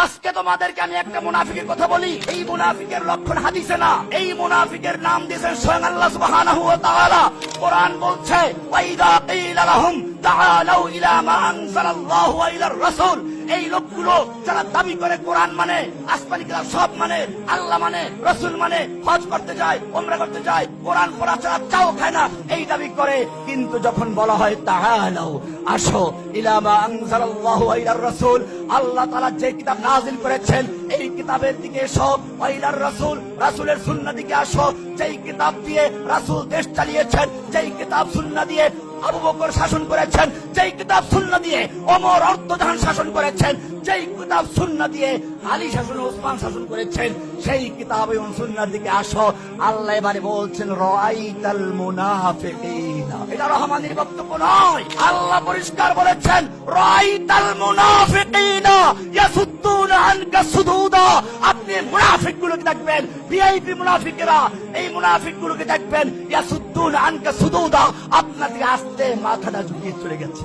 আজকে তোমাদেরকে আমি একটা মুনাফিকের কথা বলি। এই মুনাফিকের লক্ষণ হাদিসে না, এই মুনাফিকের নাম দিয়েছেন স্বয়ং আল্লাহ সুবহানাহু ওয়া তাআলা। কোরআন বলছে ওয়াইদা কিলা লাহুম তাআলাউ ইলা মা আনজালাল্লাহু ওয়া ইলার রাসূল। এই লোকগুলো যারা দাবি করে কোরআন মানে, আসমানি কিতাব সব মানে, আল্লাহ মানে, রাসূল মানে, হজ করতে যায়, উমরা করতে যায়, কোরআন পড়া ছাড়া চাও খায় না, এই দাবি করে। কিন্তু যখন বলা হয় তাআলাউ, আসো, ইলা মা আনজালাল্লাহু ওয়া ইলার রাসূল, আল্লাহ তাআলা যে কিতাব নাযিল করেছেন এই কিতাবের দিকে এসো, ওয়া ইলার রাসূল, রাসূলের সুন্নাহ দিকে আসো। যেই কিতাব দিয়ে রাসূল দেশ চালিয়েছেন, যেই কিতাব সুন্নাহ দিয়ে আবু বকর শাসন করেছেন, যেই কিতাব সুন্নাহ দিয়ে ওমর অর্ধজাহান শাসন করেছেন, যেই কিতাব সুন্নাহ দিয়ে আলী শাসন, ওসমান শাসন করেছেন, সেই কিতাব এবং সুন্নাহর দিকে আসো। আল্লাহ এবারে বলছেন রাআইতাল মুনাফিকিনা। এটা রহমানের বক্তব্য নয়, আল্লাহ পরিষ্কার বলেছেন রাআইতাল মুনাফিকিনা ইয়াসুদ্দুনা আনকা সুদুদা। আপনি মুনাফিকগুলোকে দেখবেন, ভিআইপি মুনাফিকেরা, এই মুনাফিকগুলোকে দেখবেন ইয়াসুদ্দুনা আনকা সুদুদা, আপনার দিকে আস্তে মাথাটা ঝুঁকিয়ে চলে গেছে।